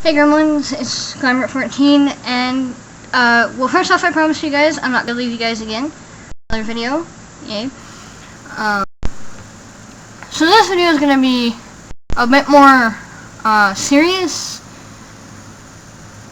Hey gremlins, it's Glamrit14, and, well, first off, I promise you guys, I'm not gonna leave you guys again. Another video, yay. So this video is gonna be a bit more, serious.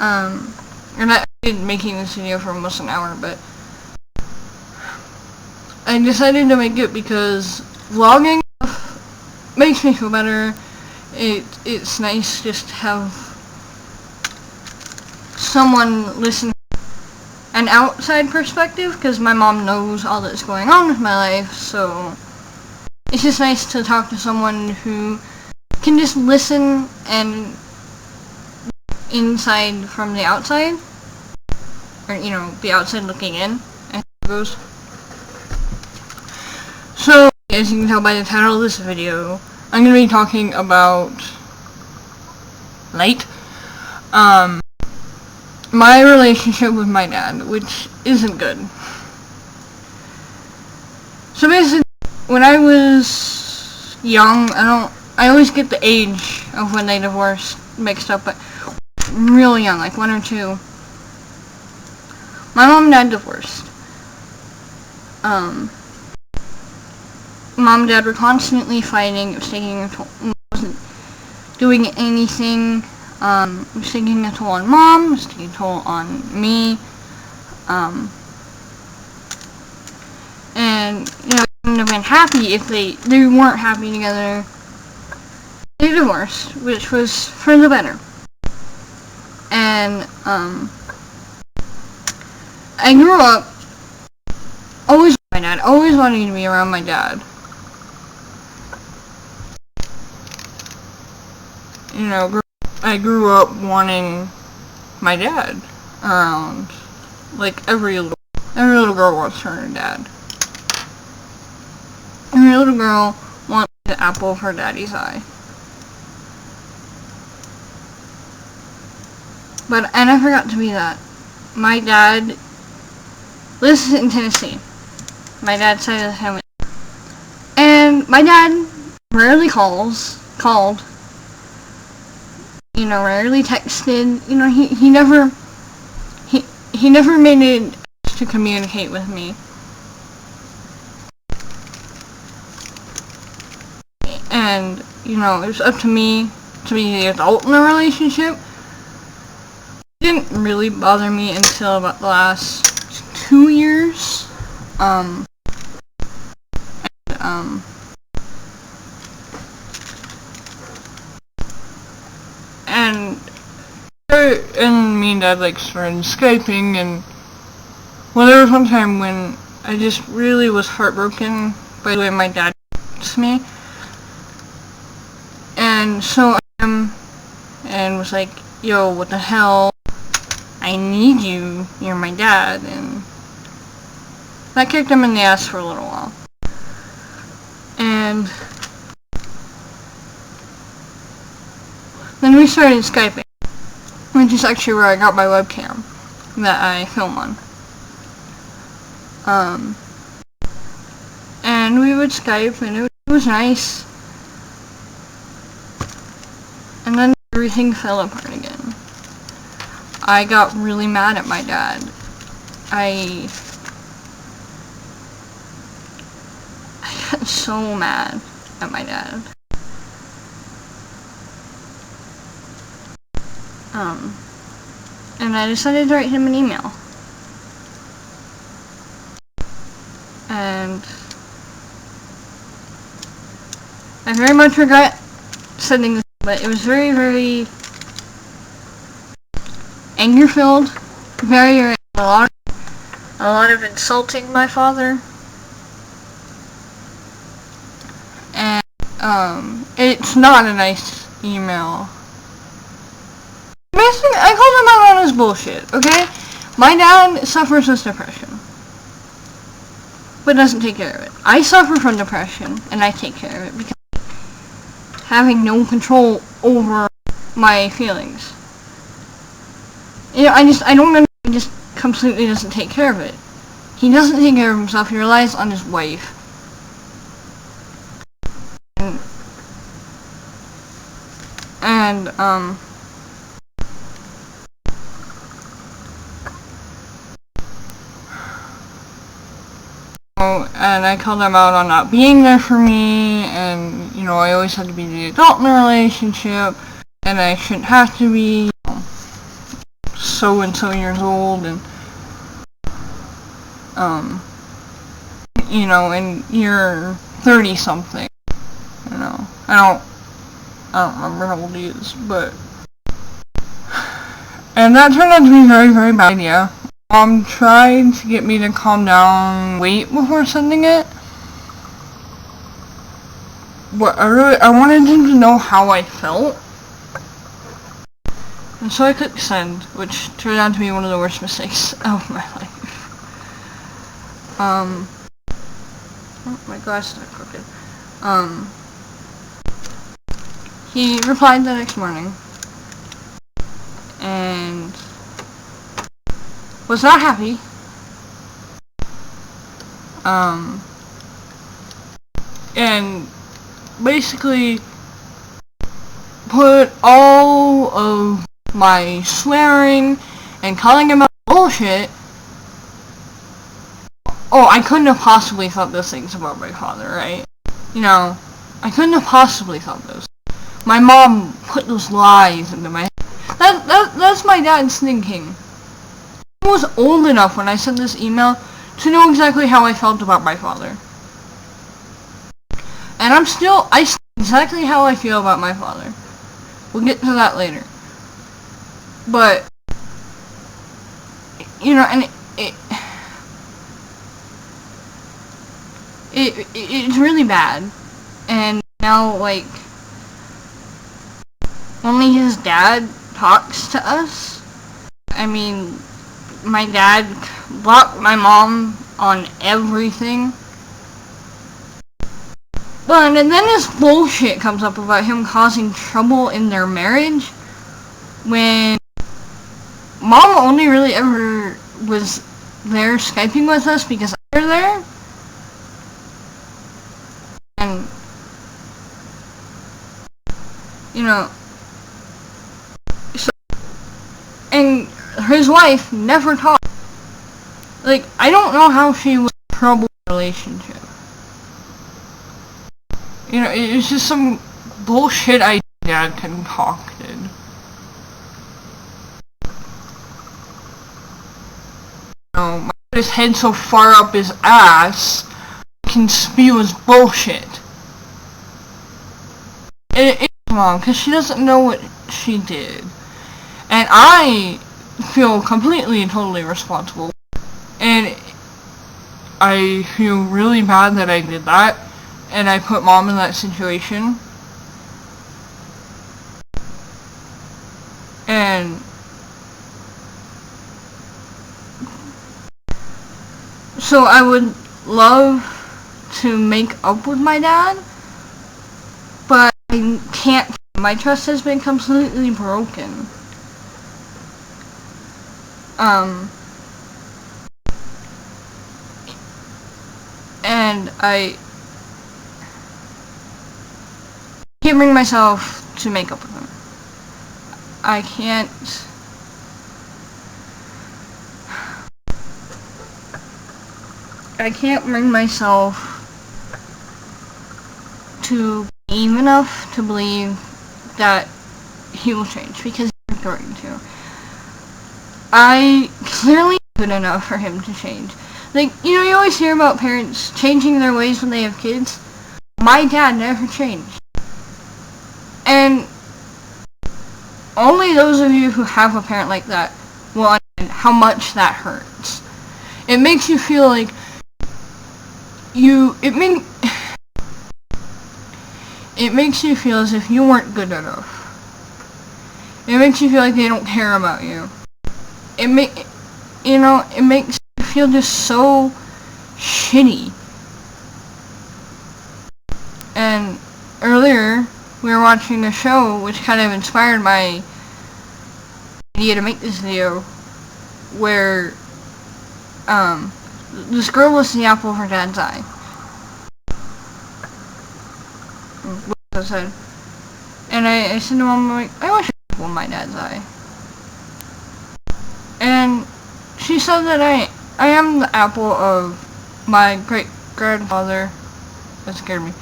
And I've been making this video for almost an hour, but I decided to make it because vlogging makes me feel better. It's nice just to have someone listen an outside perspective, because my mom knows all that's going on with my life, so it's just nice to talk to someone who can just listen and inside from the outside, or the outside looking in, as it goes. So as you can tell by the title of this video, I'm gonna be talking about light. My relationship with my dad, which isn't good. So basically, when I was young, I always get the age of when they divorced mixed up, but real young, like 1 or 2. My mom and dad divorced. Mom and dad were constantly fighting. It was taking a toll. I wasn't doing anything. It was taking a toll on mom, it was taking a toll on me, and, I wouldn't have been happy if they weren't happy together. They divorced, which was for the better. And, I grew up always with my dad, always wanting to be around my dad. I grew up wanting my dad around, like every little girl wants her dad. Every little girl wants the apple of her daddy's eye. But I never got to be that. My dad lives in Tennessee. My dad's side of the family. And my dad rarely called. Rarely texted. He never made it to communicate with me. And, it was up to me to be the adult in the relationship. It didn't really bother me until about the last 2 years. And me and dad started Skyping, and there was one time when I just really was heartbroken by the way my dad to me, and so and was like, yo, what the hell, I need you, you're my dad, and that kicked him in the ass for a little while. And then we started Skyping, which is actually where I got my webcam that I film on. And we would Skype, and it was nice. And then everything fell apart again. I got really mad at my dad. I got so mad at my dad. And I decided to write him an email. And I very much regret sending this, but it was very, very anger-filled, a lot of insulting my father. And, it's not a nice email. Basically, I called him out on his bullshit, okay? My dad suffers with depression, but doesn't take care of it. I suffer from depression, and I take care of it because having no control over my feelings. I don't know, he just completely doesn't take care of it. He doesn't take care of himself, he relies on his wife. And and I called them out on not being there for me, and, you know, I always had to be the adult in the relationship, and I shouldn't have to be, so and so years old, and, you know, and you're 30 something, you know, I don't remember how old he is, but, and that turned out to be a very, very bad idea. Mom tried to get me to calm down, wait before sending it. But I wanted him to know how I felt. And so I clicked send, which turned out to be one of the worst mistakes of my life. Oh, my glasses are crooked. He replied the next morning. And was not happy. And basically put all of my swearing and calling him out bullshit. Oh, I couldn't have possibly thought those things about my father, right? You know, I couldn't have possibly thought those. My mom put those lies into my head. That's my dad's thinking. He was old enough when I sent this email to know exactly how I felt about my father. And I still exactly how I feel about my father. We'll get to that later. But, you know, and it's really bad. And now, like, only his dad talks to us. I mean, my dad blocked my mom on everything. But and then this bullshit comes up about him causing trouble in their marriage when mom only really ever was there Skyping with us because I was there. And, you know, so, and his wife never talked. Like, I don't know how she was in a troubled relationship. You know, it's just some bullshit idea Dad concocted. You know, my his head so far up his ass can spew his bullshit. It's wrong, because she doesn't know what she did. And I feel completely and totally responsible. And I feel really bad that I did that. And I put mom in that situation. And so I would love to make up with my dad, but I can't. My trust has been completely broken. And I can't bring myself to make up with him. I can't. I can't bring myself to believe enough to believe that he will change, because he's going to. I clearly good enough for him to change. Like, you know, you always hear about parents changing their ways when they have kids. My dad never changed. And only those of you who have a parent like that will understand how much that hurts. It makes you feel like it makes you feel as if you weren't good enough. It makes you feel like they don't care about you. It makes you feel just so shitty. And earlier, we were watching a show which kind of inspired my idea to make this video, where this girl was the apple of her dad's eye. I said, and I said to mom, like, I wish I was the apple of my dad's eye. And she said that I am the apple of my great-grandfather, that scared me.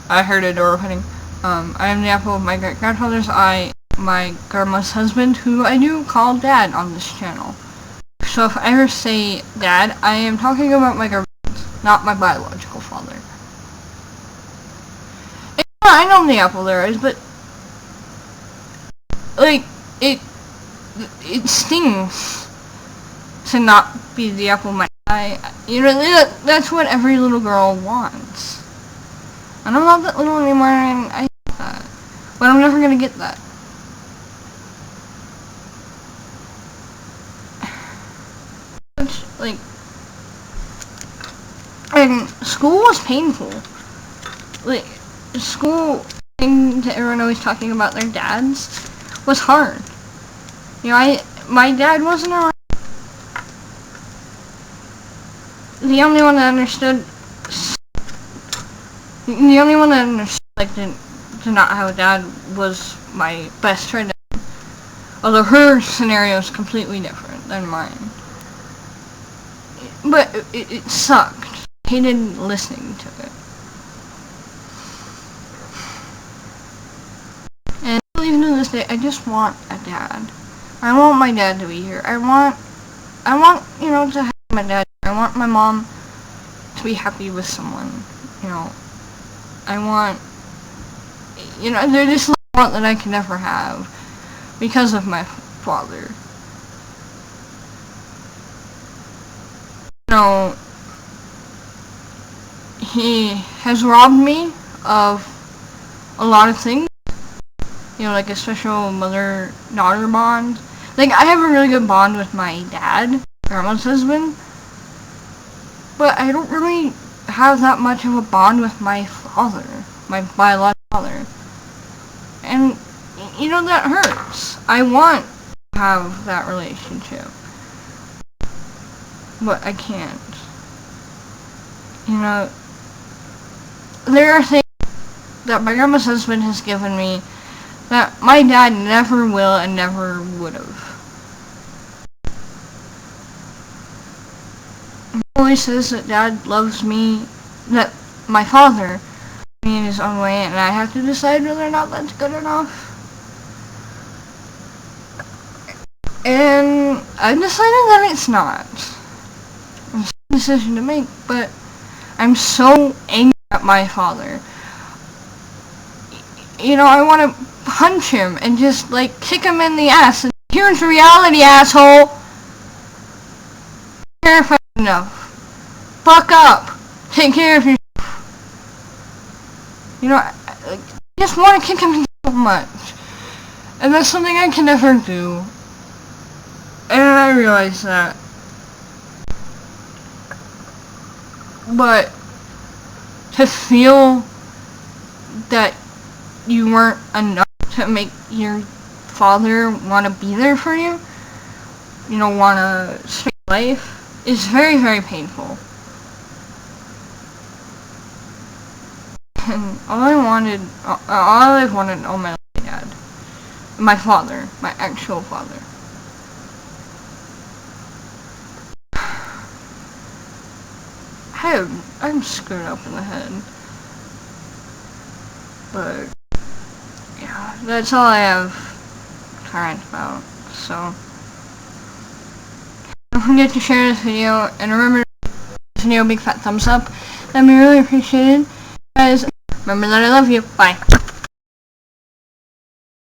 I heard a door opening. I am the apple of my great-grandfather's eye, my grandma's husband, who I do call Dad on this channel. So if I ever say Dad, I am talking about my grandfather, not my biological father. And I know the apple there is, but like it stings to not be the apple of my eye. You know, that's what every little girl wants. And I'm not that little anymore, and I hate that. But I'm never gonna get that. Like, and school was painful. Like, school, thing that everyone always talking about their dads, was hard. You know, my dad wasn't around. The only one that understood, like, to not have a dad was my best friend. Although her scenario is completely different than mine. But it sucked. I hated listening to it. And even to this day, I just want a dad. I want my dad to be here. I want, you know, to have my dad. I want my mom to be happy with someone. You know, I want, you know, there's this little want that I can never have because of my father. You know, he has robbed me of a lot of things. You know, like a special mother-daughter bond. Like, I have a really good bond with my dad, grandma's husband. But I don't really have that much of a bond with my father, my biological father. And, you know, that hurts. I want to have that relationship. But I can't. You know, there are things that my grandma's husband has given me that my dad never will and never would have. He always says that Dad loves me, that my father loves me in his own way, and I have to decide whether or not that's good enough. And I've decided that it's not. It's a decision to make, but I'm so angry at my father. You know, I want to punch him and just, like, kick him in the ass. And here's reality, asshole! Terrified enough. Fuck up! Take care of yourself. You know, I just want to kick him so much. And that's something I can never do. And I realize that. But to feel that you weren't enough to make your father want to be there for you, you know, want to spend life, is very, very painful. And all I've wanted all my life, my dad. My father. My actual father. I'm screwed up in the head. But, yeah, that's all I have to rant about. So, don't forget to share this video, and remember to give this video a big fat thumbs up. That'd be really appreciated. Guys, remember that I love you. Bye.